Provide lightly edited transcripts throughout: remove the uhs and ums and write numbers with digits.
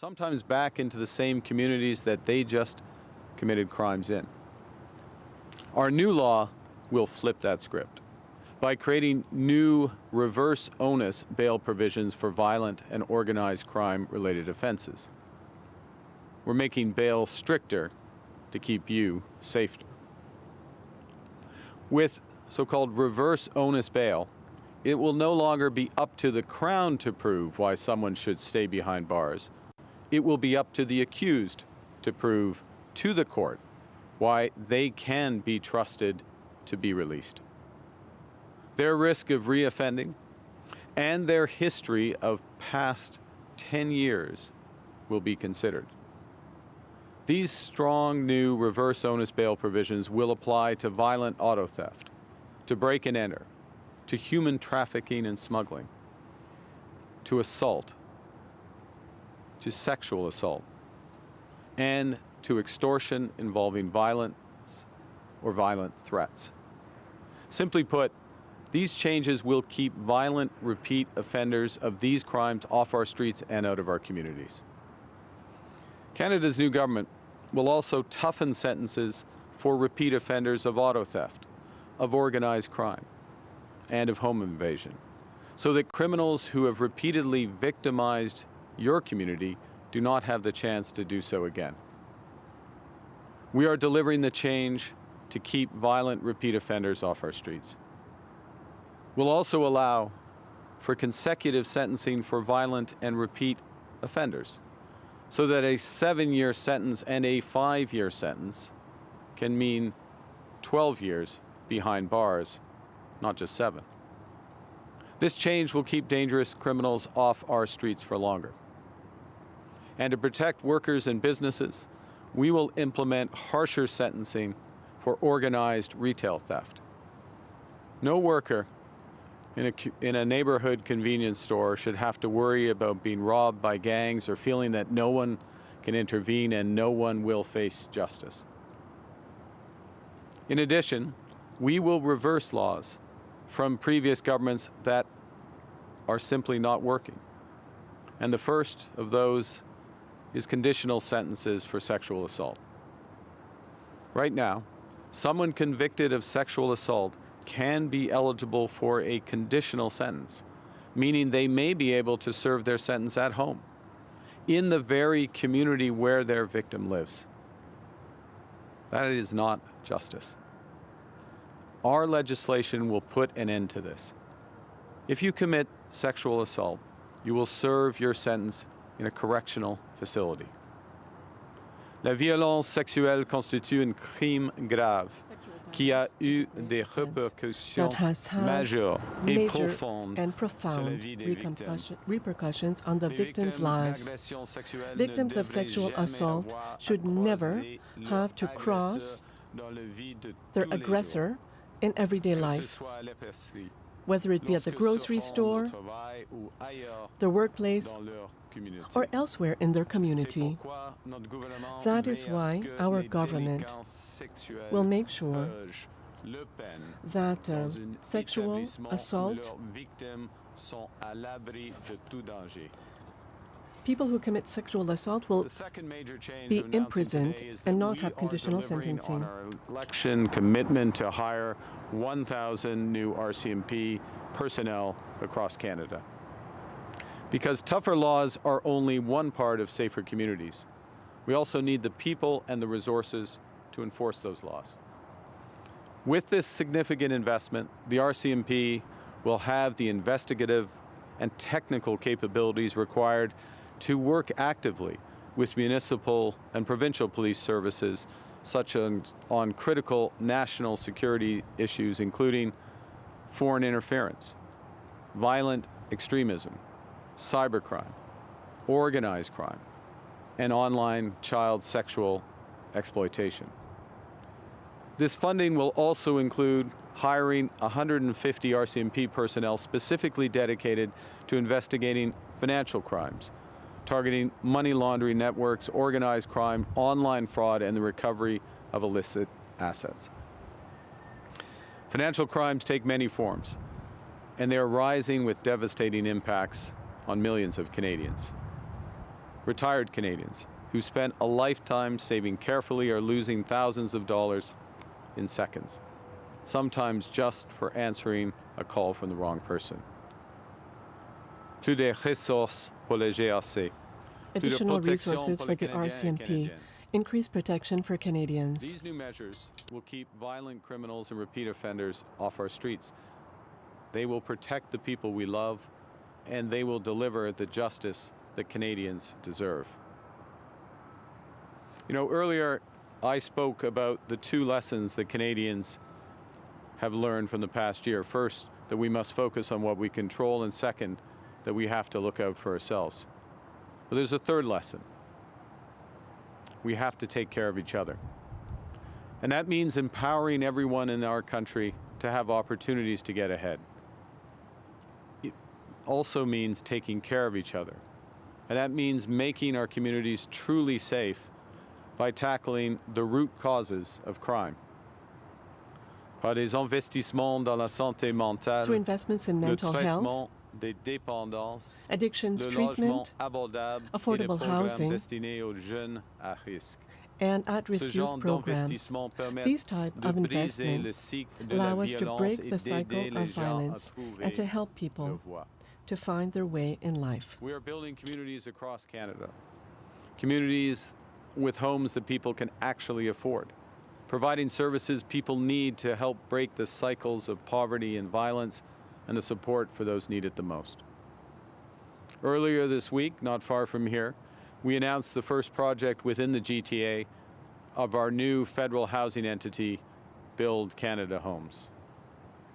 sometimes back into the same communities that they just committed crimes in. Our new law will flip that script by creating new reverse onus bail provisions for violent and organized crime-related offenses. We're making bail stricter to keep you safer. With so-called reverse onus bail, it will no longer be up to the Crown to prove why someone should stay behind bars. It will be up to the accused to prove to the court why they can be trusted to be released. Their risk of reoffending and their history of past 10 years will be considered. These strong new reverse onus bail provisions will apply to violent auto theft, to break and enter, to human trafficking and smuggling, to assault, to sexual assault, and to extortion involving violence or violent threats. Simply put, these changes will keep violent repeat offenders of these crimes off our streets and out of our communities. Canada's new government will also toughen sentences for repeat offenders of auto theft, of organized crime, and of home invasion, so that criminals who have repeatedly victimized your community do not have the chance to do so again. We are delivering the change to keep violent repeat offenders off our streets. We'll also allow for consecutive sentencing for violent and repeat offenders, so that a 7-year sentence and a 5-year sentence can mean 12 years behind bars, not just 7. This change will keep dangerous criminals off our streets for longer. And to protect workers and businesses, we will implement harsher sentencing for organized retail theft. No worker in a neighborhood convenience store should have to worry about being robbed by gangs or feeling that no one can intervene and no one will face justice. In addition, we will reverse laws from previous governments that are simply not working. And the first of those is conditional sentences for sexual assault. Right now, someone convicted of sexual assault can be eligible for a conditional sentence, meaning they may be able to serve their sentence at home, in the very community where their victim lives. That is not justice. Our legislation will put an end to this. If you commit sexual assault, you will serve your sentence in a correctional facility. La violence sexuelle constitue un crime grave qui a eu des répercussions majeures et profondes sur la vie des repercussions on the victims' lives. Victims of sexual assault should never have to cross their aggressor in everyday life, whether it be at the grocery store, the workplace, or elsewhere in their community. That is why our government will make sure that sexual assault, people who commit sexual assault will be imprisoned and not have conditional sentencing. Our election commitment to hire 1,000 new RCMP personnel across Canada. Because tougher laws are only one part of safer communities. We also need the people and the resources to enforce those laws. With this significant investment, the RCMP will have the investigative and technical capabilities required to work actively with municipal and provincial police services, such as on critical national security issues, including foreign interference, violent extremism, cybercrime, organized crime, and online child sexual exploitation. This funding will also include hiring 150 RCMP personnel specifically dedicated to investigating financial crimes, targeting money laundering networks, organized crime, online fraud, and the recovery of illicit assets. Financial crimes take many forms, and they are rising with devastating impacts on millions of Canadians. retired Canadians who spent a lifetime saving carefully are losing thousands of dollars in seconds, sometimes just for answering a call from the wrong person. Plus de ressources pour les GRC. Additional resources for the RCMP. Increased protection for Canadians. These new measures will keep violent criminals and repeat offenders off our streets. They will protect the people we love, and they will deliver the justice that Canadians deserve. You know, earlier I spoke about the two lessons that Canadians have learned from the past year. First, that we must focus on what we control, and second, that we have to look out for ourselves. But there's a third lesson. We have to take care of each other. And that means empowering everyone in our country to have opportunities to get ahead. It also means taking care of each other. And that means making our communities truly safe by tackling the root causes of crime. Par des investissements dans la santé mentale, through investments in mental health, des dépendances, addictions le treatment, logement abordable, affordable et des programmes housing, destinés aux jeunes à risque. and at-risk Ce genre youth programs. d'investissement permet These type de of briser le investments cycle de la allow us to violence break et the d'aider cycle les of gens à violence trouver and to help leur people voie. to find their way in life. We are building communities across Canada, communities with homes that people can actually afford, providing services people need to help break the cycles of poverty and violence, and the support for those needed the most. Earlier this week, not far from here, we announced the first project within the GTA of our new federal housing entity, Build Canada Homes,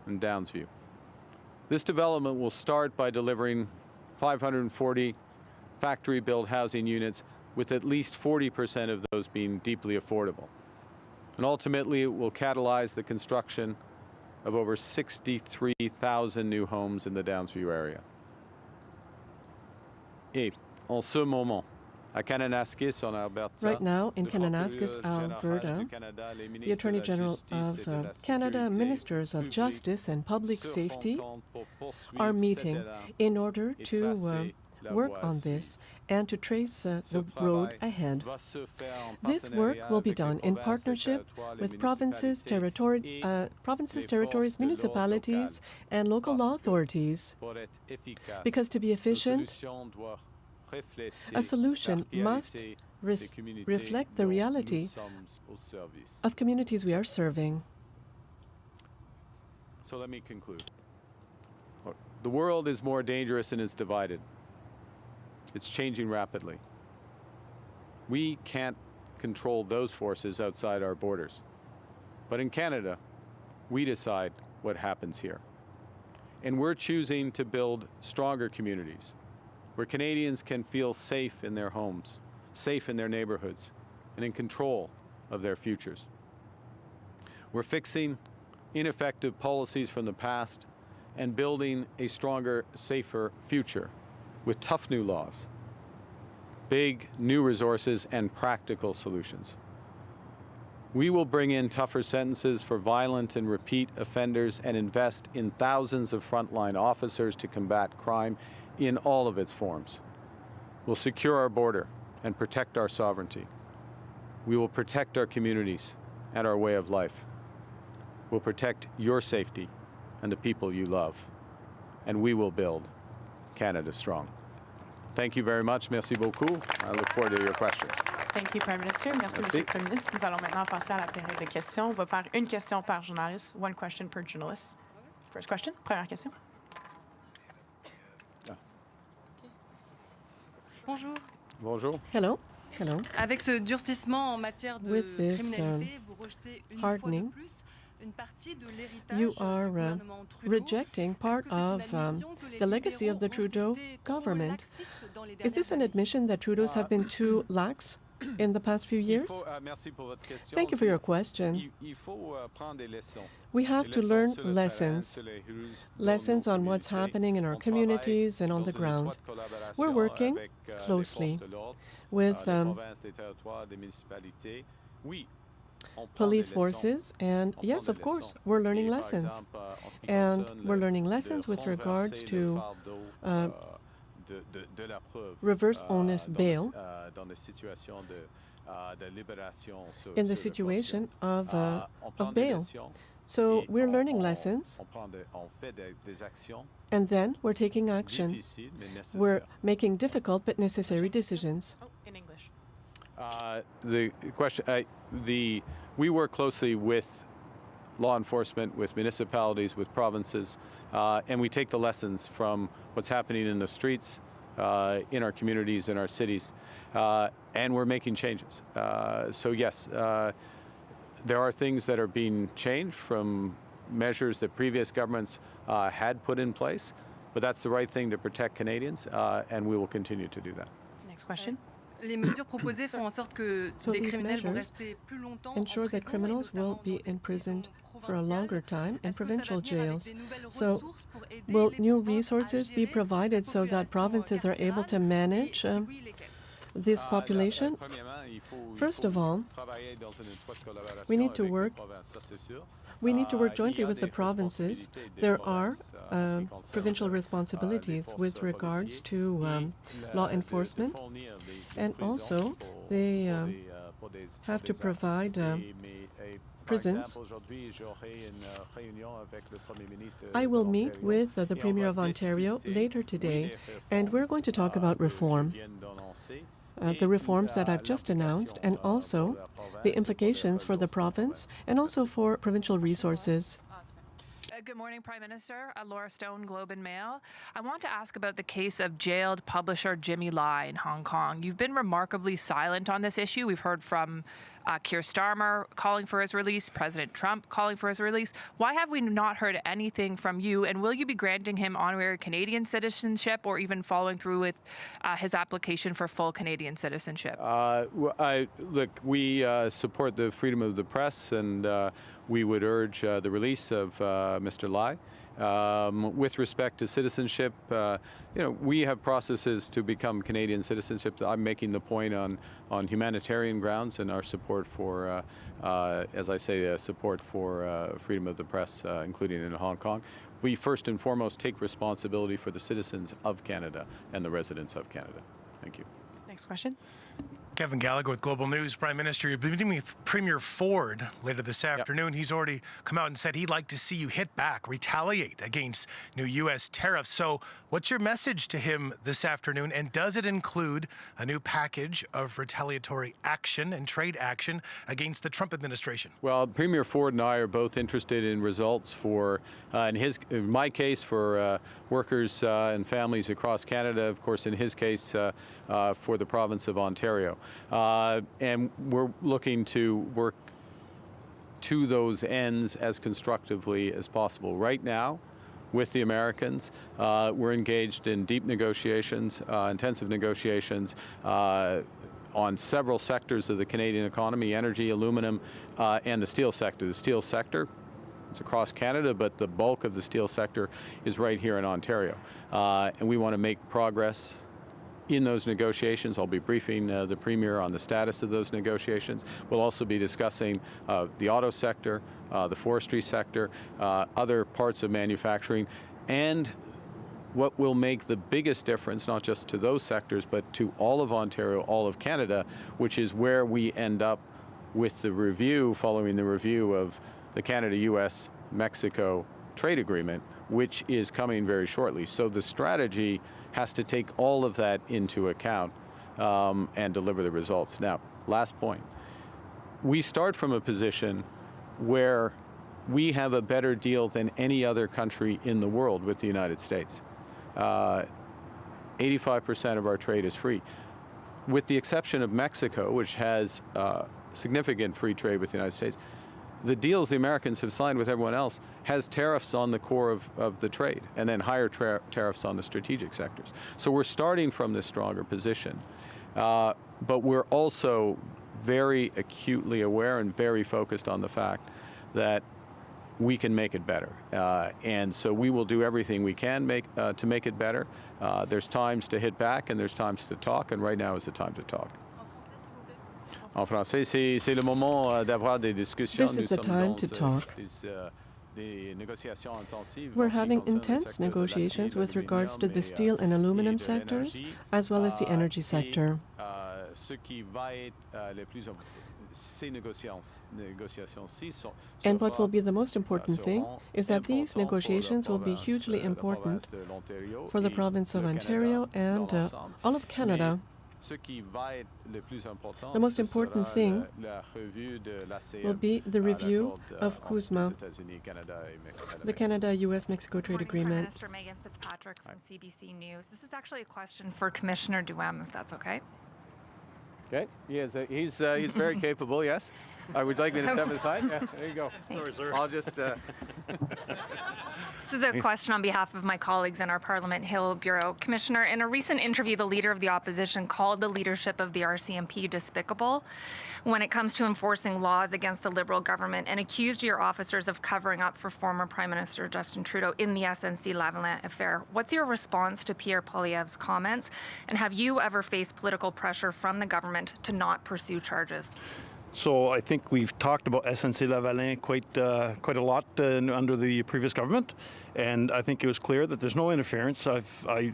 in Downsview. This development will start by delivering 540 factory-built housing units, with at least 40% of those being deeply affordable. And ultimately, it will catalyze the construction of over 63,000 new homes in the Downsview area. Et en ce moment, à Kananaskis, en Alberta, Right now, in Kananaskis, Alberta, the Attorney General of Canada, Ministers of Justice and Public Safety are meeting in order to work on this and to trace the road ahead. This work will be done in partnership with provinces, territories, municipalities, and local law authorities, because to be efficient, a solution must reflect the reality of communities we are serving. So let me conclude. Look, the world is more dangerous and it's divided. It's changing rapidly. We can't control those forces outside our borders. But in Canada, we decide what happens here. And we're choosing to build stronger communities where Canadians can feel safe in their homes, safe in their neighborhoods, and in control of their futures. We're fixing ineffective policies from the past and building a stronger, safer future with tough new laws, big new resources, and practical solutions. We will bring in tougher sentences for violent and repeat offenders and invest in thousands of frontline officers to combat crime in all of its forms. We'll secure our border and protect our sovereignty. We will protect our communities and our way of life. We'll protect your safety and the people you love. And we will build Canada strong. Thank you very much. Merci beaucoup. I look forward to your questions. Thank you, Prime Minister. Merci, Monsieur le Premier ministre. Nous allons maintenant passer à la période de questions. On va faire une question par journaliste. One question per journalist. First question. Première question. Bonjour. Bonjour. Hello. Hello. Avec ce durcissement en matière de With this, criminalité, vous rejetez une hardening, fois de plus une partie de l'héritage you du are gouvernement Trudeau. rejecting part Est-ce que c'est une of admission que les the legacy of the libéraux ont Trudeau été trop government. laxistes dans les Is this an dernières admission that Trudeau's have been too lax in the past few years? Merci pour votre question. Thank you for your question. Il faut prendre des leçons. We have to learn lessons, lessons on what's happening in our communities and on the ground. We're working closely with police forces, and yes, of course, we're learning lessons. And we're learning lessons with regards to reverse onus bail in the situation of bail. So we're learning lessons, and then we're taking action. We're making difficult but necessary decisions. Oh, in English. The question, we work closely with law enforcement, with municipalities, with provinces, and we take the lessons from what's happening in the streets, in our communities, in our cities, and we're making changes. So yes, there are things that are being changed from measures that previous governments had put in place, but that's the right thing to protect Canadians, and we will continue to do that. Next question. Les mesures proposées font en sorte que So des these criminels vont measures rester plus longtemps en ensure that prison, et criminals will notamment be dans des imprisoned prisons for a longer provinciales. time in Est-ce que ça va provincial venir avec jails. des nouvelles So ressources pour aider will les new provinces à resources be gérer provided la so that population provinces are able to carcérale? manage Et si oui, lesquelles? this population? First of all, we need to work jointly with the provinces. There are provincial responsibilities with regards to law enforcement, and also they have to provide prisons. I will meet with the Premier of Ontario later today, and we're going to talk about reform. The reforms that I've just announced, and also the implications for the province and also for provincial resources. Good morning, Prime Minister. Laura Stone, Globe and Mail. I want to ask about the case of jailed publisher Jimmy Lai in Hong Kong. You've been remarkably silent on this issue. We've heard from Keir Starmer calling for his release, President Trump calling for his release. Why have we not heard anything from you? And will you be granting him honorary Canadian citizenship or even following through with his application for full Canadian citizenship? Look, we support the freedom of the press, and we would urge the release of Mr. Lai. With respect to citizenship, we have processes to become Canadian citizenship. I'm making the point on humanitarian grounds and our support for, as I say, support for freedom of the press, including in Hong Kong. We first and foremost take responsibility for the citizens of Canada and the residents of Canada. Thank you. Next question. Kevin Gallagher with Global News. Prime Minister, you'll be meeting with Premier Ford later this afternoon. He's already come out and said he'd like to see you hit back, retaliate against new U.S. tariffs. So what's your message to him this afternoon? And does it include a new package of retaliatory action and trade action against the Trump administration? Well, Premier Ford and I are both interested in results for, in my case, for workers and families across Canada. Of course, in his case, for the province of Ontario. And we're looking to work to those ends as constructively as possible. Right now, with the Americans, we're engaged in deep negotiations, intensive negotiations on several sectors of the Canadian economy: energy, aluminum, and the steel sector. The steel sector, it's across Canada, but the bulk of the steel sector is right here in Ontario. And we want to make progress in those negotiations. I'll be briefing the Premier on the status of those negotiations. We'll also be discussing the auto sector, the forestry sector, other parts of manufacturing, and what will make the biggest difference, not just to those sectors, but to all of Ontario, all of Canada, which is where we end up with the review, following the review of the Canada-US-Mexico trade agreement, which is coming very shortly. So the strategy has to take all of that into account and deliver the results. Now, last point. We start from a position where we have a better deal than any other country in the world with the United States. 85% of our trade is free, with the exception of Mexico, which has significant free trade with the United States. The deals the Americans have signed with everyone else has tariffs on the core of the trade, and then higher tariffs on the strategic sectors. So we're starting from this stronger position. But we're also very acutely aware and very focused on the fact that we can make it better. And so we will do everything we can to make it better. There's times to hit back and there's times to talk, and right now is the time to talk. En français, c'est le moment d'avoir des discussions. This is the time to talk. We're having intense negotiations with regards to the steel and aluminum sectors, as well as the energy sector. And what will be the most important thing is that these negotiations will be hugely important for the province of Ontario and all of Canada. The most important thing will be the review of CUSMA, the Canada-US-Mexico Trade Agreement. Minister Megan Fitzpatrick from CBC News. This is actually a question for Commissioner Duhem, if that's okay. Okay, he's very capable, yes. Would you like me to step aside? Yeah, there you go. Sorry, sir. I'll just... This is a question on behalf of my colleagues in our Parliament Hill Bureau. Commissioner, in a recent interview, the Leader of the Opposition called the leadership of the RCMP despicable when it comes to enforcing laws against the Liberal government and accused your officers of covering up for former Prime Minister Justin Trudeau in the SNC-Lavalin affair. What's your response to Pierre Poilievre's comments, and have you ever faced political pressure from the government to not pursue charges? So I think we've talked about SNC-Lavalin quite a lot under the previous government, and I think it was clear that there's no interference. I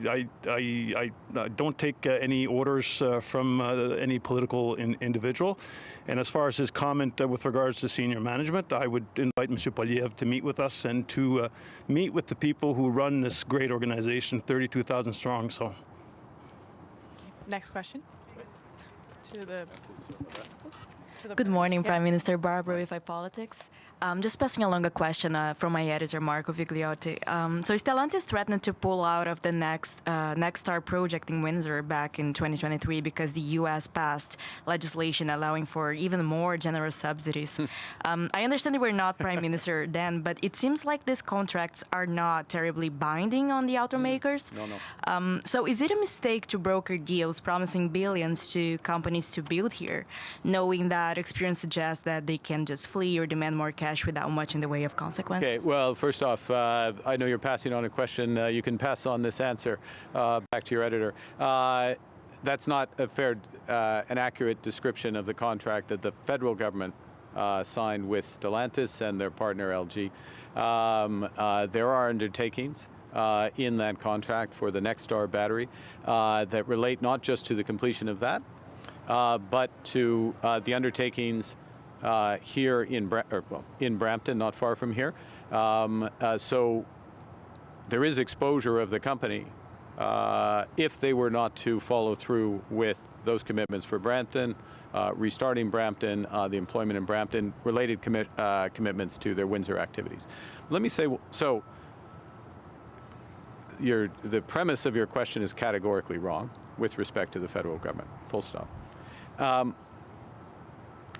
don't take any orders from any political individual. And as far as his comment with regards to senior management, I would invite Mr. Poilievre to meet with us and to meet with the people who run this great organization, 32,000 strong. So. Next question. Good morning, Prime Minister. Barbara with iPolitics. Just passing along a question from my editor, Marco Vigliotti. So Stellantis threatened to pull out of the Nexstar project in Windsor back in 2023 because the U.S. passed legislation allowing for even more generous subsidies. I understand they were not Prime Minister then, but it seems like these contracts are not terribly binding on the automakers. No. So is it a mistake to broker deals promising billions to companies to build here, knowing that experience suggests that they can just flee or demand more cash without much in the way of consequences? Okay, well, first off, I know you're passing on a question. You can pass on this answer back to your editor. That's not a fair, an accurate description of the contract that the federal government signed with Stellantis and their partner LG. There are undertakings in that contract for the Nexstar battery that relate not just to the completion of that, but to the undertakings here in Brampton, not far from here. So there is exposure of the company if they were not to follow through with those commitments for Brampton, restarting Brampton, the employment in Brampton, related commitments to their Windsor activities. Let me say, so the premise of your question is categorically wrong with respect to the federal government, full stop.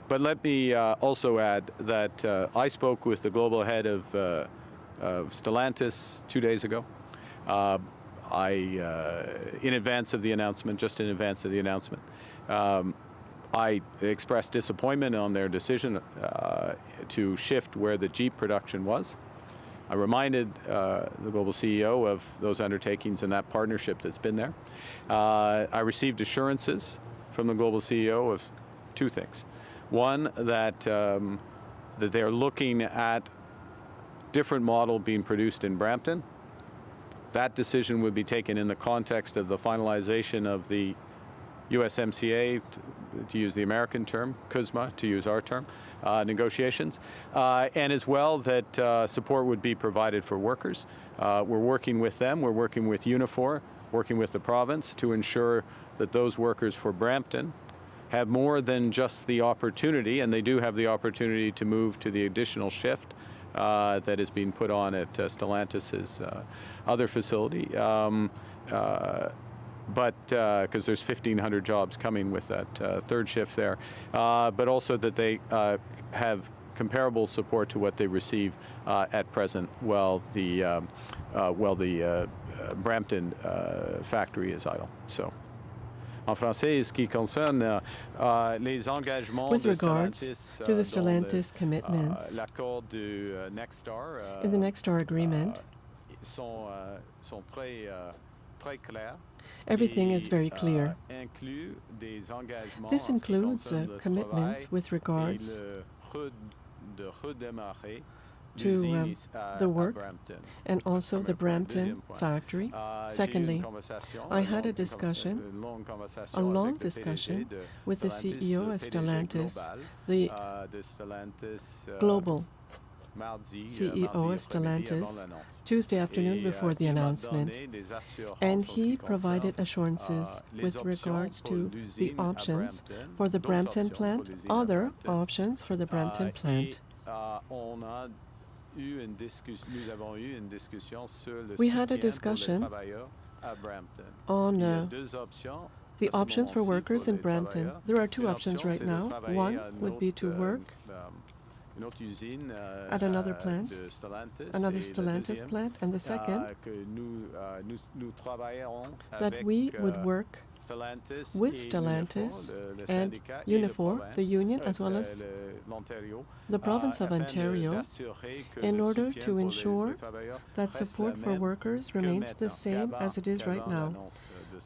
But let me also add that I spoke with the global head of Stellantis 2 days ago. In advance of the announcement, just in advance of the announcement, I expressed disappointment on their decision to shift where the Jeep production was. I reminded the global CEO of those undertakings and that partnership that's been there. I received assurances from the global CEO of two things. One, that they're looking at different model being produced in Brampton. That decision would be taken in the context of the finalization of the USMCA, to use the American term, CUSMA, to use our term, negotiations, and as well that support would be provided for workers. We're working with them, we're working with Unifor, working with the province to ensure that those workers for Brampton have more than just the opportunity, and they do have the opportunity to move to the additional shift that is being put on at Stellantis' other facility. But because there's 1,500 jobs coming with that third shift there, but also that they have comparable support to what they receive at present while the Brampton factory is idle. So. En français, ce qui concerne les engagements with de regards Stellantis, to the Stellantis commitments l'accord du Nexstar, in the Nexstar agreement, sont très clairs. Everything is very clear. Inclut des engagements This en ce qui includes concerne le commitments travail with regards et de redémarrer to the work and also the Brampton factory. Secondly, I had a long discussion with the CEO of Stellantis, the global CEO of Stellantis, Tuesday afternoon before the announcement, and he provided assurances with regards to the options for the Brampton plant, other options for the Brampton plant. We had a discussion on the options for workers in Brampton. There are two options right now. One would be to work at another plant, another Stellantis plant, and the second, that we would work with Stellantis and Unifor, the union, as well as the province of Ontario, in order to ensure that support for workers remains the same as it is right now,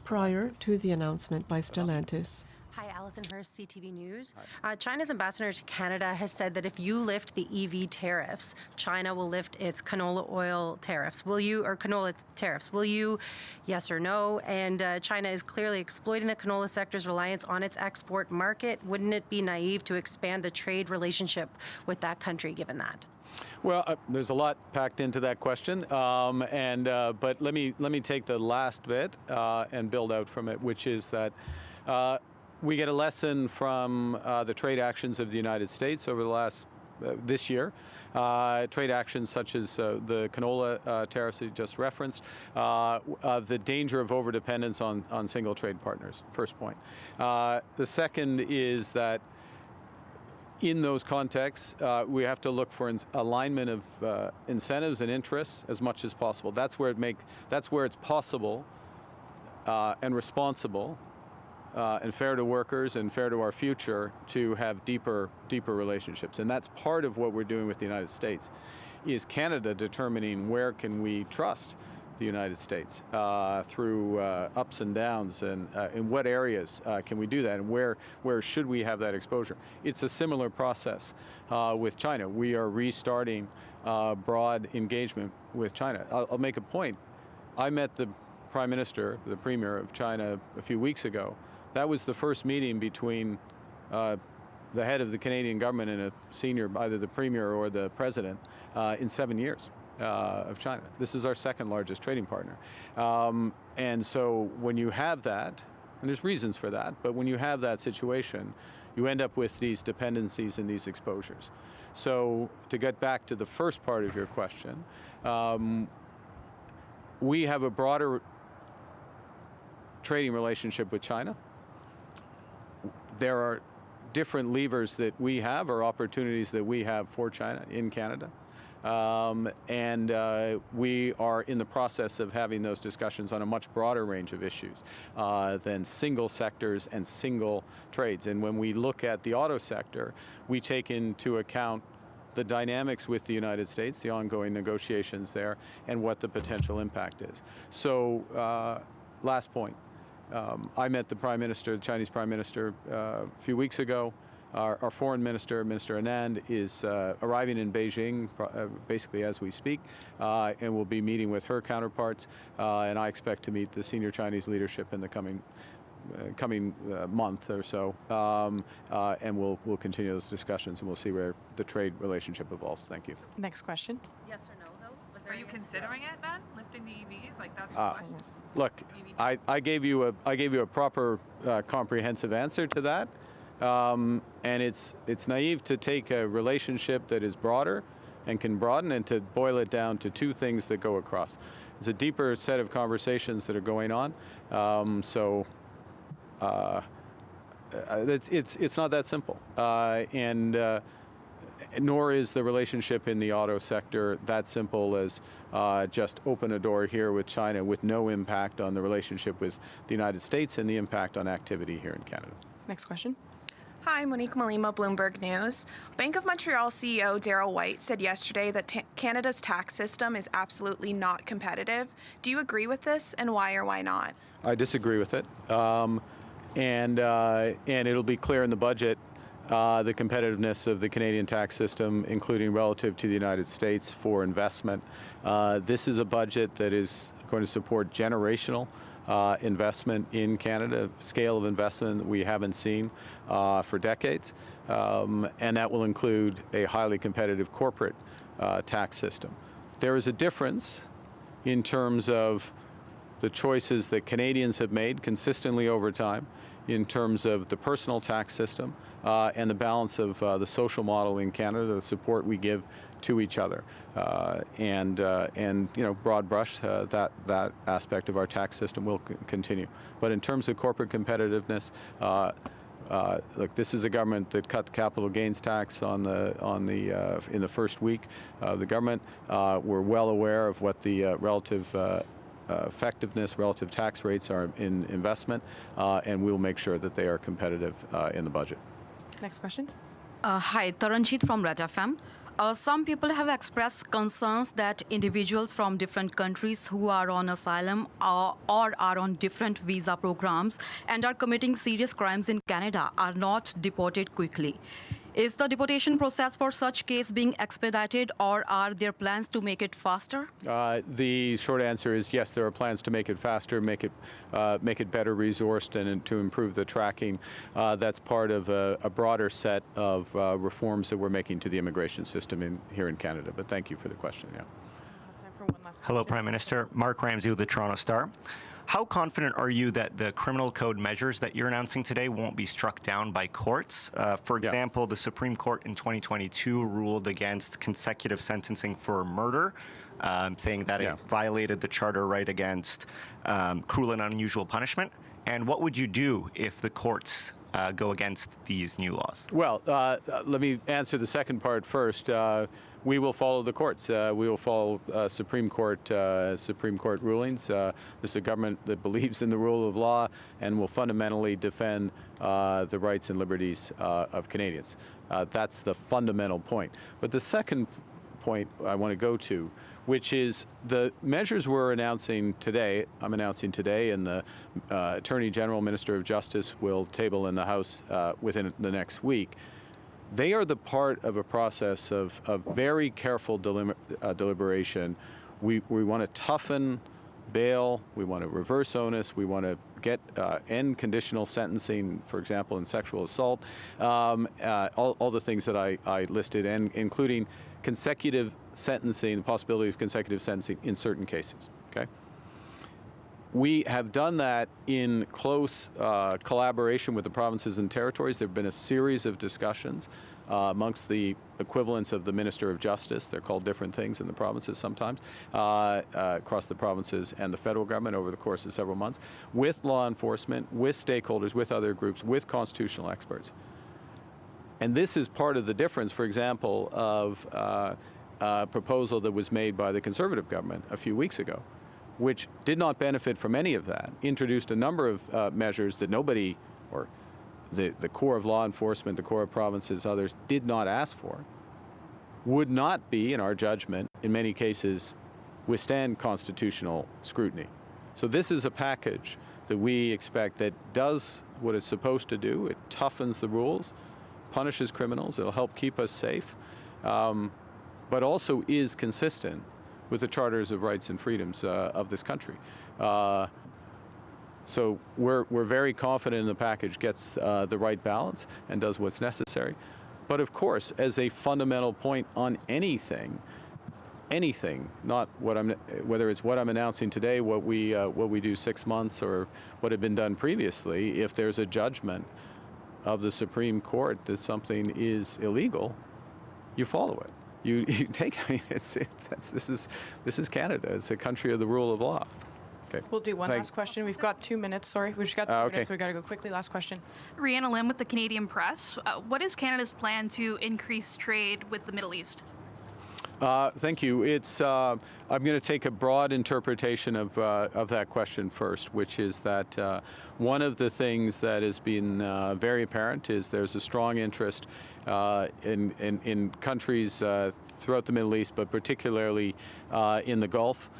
prior to the announcement by Stellantis. Hi, Alison Hurst, CTV News. China's ambassador to Canada has said that if you lift the EV tariffs, China will lift its canola oil tariffs. Will you, or canola tariffs? Will you, yes or no? And China is clearly exploiting the canola sector's reliance on its export market. Wouldn't it be naive to expand the trade relationship with that country, given that? Well, there's a lot packed into that question, but let me take the last bit and build out from it, which is that we get a lesson from the trade actions of the United States over the last this year. Trade actions such as the canola tariffs that you just referenced, of the danger of overdependence on single trade partners. First point. The second is that in those contexts, we have to look for alignment of incentives and interests as much as possible. That's where it's possible and responsible and fair to workers and fair to our future to have deeper relationships. And that's part of what we're doing with the United States, is Canada determining where can we trust the United States through ups and downs, and in what areas can we do that, and where should we have that exposure. It's a similar process with China. We are restarting broad engagement with China. I'll make a point. I met the Prime Minister, the Premier of China, a few weeks ago. That was the first meeting between the head of the Canadian government and a senior, either the Premier or the President, in 7 years of China. This is our second largest trading partner. And so when you have that, and there's reasons for that, but when you have that situation, you end up with these dependencies and these exposures. So to get back to the first part of your question, we have a broader trading relationship with China. There are different levers that we have, or opportunities that we have for China in Canada. We are in the process of having those discussions on a much broader range of issues than single sectors and single trades. And when we look at the auto sector, we take into account the dynamics with the United States, the ongoing negotiations there, and what the potential impact is. So, last point. I met the Prime Minister, the Chinese Prime Minister, a few weeks ago. Our Foreign Minister, Minister Anand, is arriving in Beijing basically as we speak, and will be meeting with her counterparts. And I expect to meet the senior Chinese leadership in the coming month or so, and we'll continue those discussions, and we'll see where the trade relationship evolves. Thank you. Next question. Yes or no, though? Are you considering it then, lifting the EVs? Like that's the question. Look, I gave you a proper comprehensive answer to that, and it's naive to take a relationship that is broader and can broaden and to boil it down to two things that go across. It's a deeper set of conversations that are going on, it's not that simple, nor is the relationship in the auto sector that simple as just open a door here with China with no impact on the relationship with the United States and the impact on activity here in Canada. Next question. Hi, Monique Malima, Bloomberg News. Bank of Montreal CEO Darryl White said yesterday that Canada's tax system is absolutely not competitive. Do you agree with this, and why or why not? I disagree with it, and it'll be clear in the budget the competitiveness of the Canadian tax system, including relative to the United States for investment. This is a budget that is going to support generational investment in Canada, scale of investment we haven't seen for decades, and that will include a highly competitive corporate tax system. There is a difference in terms of the choices that Canadians have made consistently over time in terms of the personal tax system and the balance of the social model in Canada, the support we give to each other, and you know, broad brush, that aspect of our tax system will continue. But in terms of corporate competitiveness, look, this is a government that cut the capital gains tax in the first week of the government. We're well aware of what the relative effectiveness, relative tax rates are in investment, and we'll make sure that they are competitive in the budget. Next question. Hi, Taranjit from Red FM. Some people have expressed concerns that individuals from different countries who are on asylum or are on different visa programs and are committing serious crimes in Canada are not deported quickly. Is the deportation process for such case being expedited, or are there plans to make it faster? The short answer is yes, there are plans to make it faster, make it better resourced, and to improve the tracking. That's part of a broader set of reforms that we're making to the immigration system here in Canada. But thank you for the question. Yeah. Time for one last Hello, question. Prime Minister. Mark Ramsey with the Toronto Star. How confident are you that the criminal code measures that you're announcing today won't be struck down by courts? For example, the Supreme Court in 2022 ruled against consecutive sentencing for murder, saying that it violated the charter right against cruel and unusual punishment. And what would you do if the courts go against these new laws? Well, let me answer the second part first. We will follow the courts. We will follow Supreme Court rulings. This is a government that believes in the rule of law and will fundamentally defend the rights and liberties of Canadians. That's the fundamental point. But the second point I want to go to, which is the measures we're announcing today, I'm announcing today, and the Attorney General, Minister of Justice will table in the House within the next week. They are the part of a process of very careful deliberation. We want to toughen bail, we want to reverse onus, we want to end conditional sentencing, for example, in sexual assault, all the things that I listed, and including consecutive sentencing, the possibility of consecutive sentencing in certain cases. Okay. We have done that in close collaboration with the provinces and territories. There have been a series of discussions amongst the equivalents of the Minister of Justice. They're called different things in the provinces sometimes, across the provinces and the federal government over the course of several months, with law enforcement, with stakeholders, with other groups, with constitutional experts. And this is part of the difference, for example, of a proposal that was made by the Conservative government a few weeks ago, which did not benefit from any of that, introduced a number of measures that nobody, or the core of law enforcement, the core of provinces, others, did not ask for, would not be, in our judgment, in many cases, withstand constitutional scrutiny. So this is a package that we expect that does what it's supposed to do. It toughens the rules, punishes criminals, it'll help keep us safe, but also is consistent with the charters of rights and freedoms of this country. So we're very confident the package gets the right balance and does what's necessary. But of course, as a fundamental point on anything, not whether it's what I'm announcing today, what we do 6 months, or what had been done previously, if there's a judgment of the Supreme Court that something is illegal, you follow it. You take. I mean, this is Canada. It's a country of the rule of law. Okay. We'll do one last question. We've got 2 minutes. Sorry, we've just got 2 minutes, so we've got to go quickly. Last question. Rihanna Lim with the Canadian Press. What is Canada's plan to increase trade with the Middle East? Thank you. I'm going to take a broad interpretation of that question first, which is that one of the things that has been very apparent is there's a strong interest in countries throughout the Middle East, but particularly in the Gulf,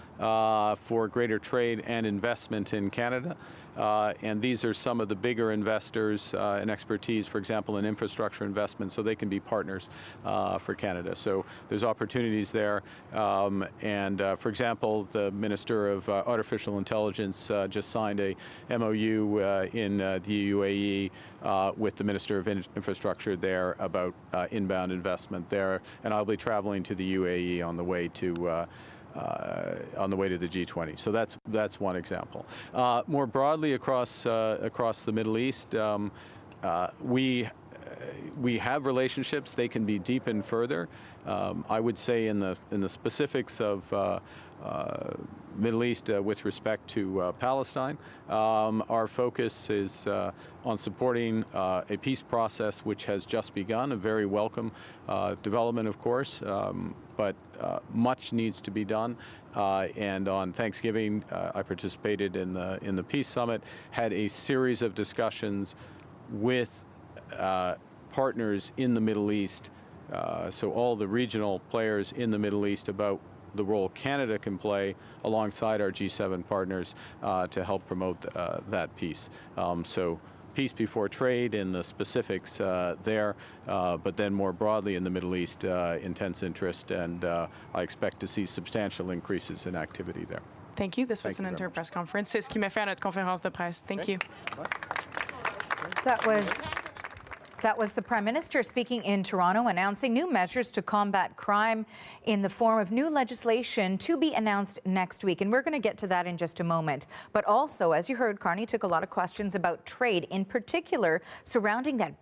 for greater trade and investment in Canada. and these are some of the bigger investors and expertise, for example, in infrastructure investment, so they can be partners for Canada. So there's opportunities there. For example, the Minister of Artificial Intelligence just signed a MOU in the UAE with the Minister of Infrastructure there about inbound investment there, and I'll be traveling to the UAE on the way to the G20. So that's one example. More broadly across the Middle East, we have relationships. They can be deepened further. I would say in the specifics of Middle East with respect to Palestine, our focus is on supporting a peace process which has just begun, a very welcome development, of course, but much needs to be done. And on Thanksgiving, I participated in the Peace Summit, had a series of discussions with partners in the Middle East, so all the regional players in the Middle East, about the role Canada can play alongside our G7 partners to help promote that peace. So peace before trade in the specifics there, but then more broadly in the Middle East, intense interest, and I expect to see substantial increases in activity there. Thank you. This was an inter-press conference. C'est ce qui met fin à notre conférence de presse. Thank you. That was the Prime Minister speaking in Toronto, announcing new measures to combat crime in the form of new legislation to be announced next week. And we're going to get to that in just a moment. But also, as you heard, Carney took a lot of questions about trade, in particular surrounding that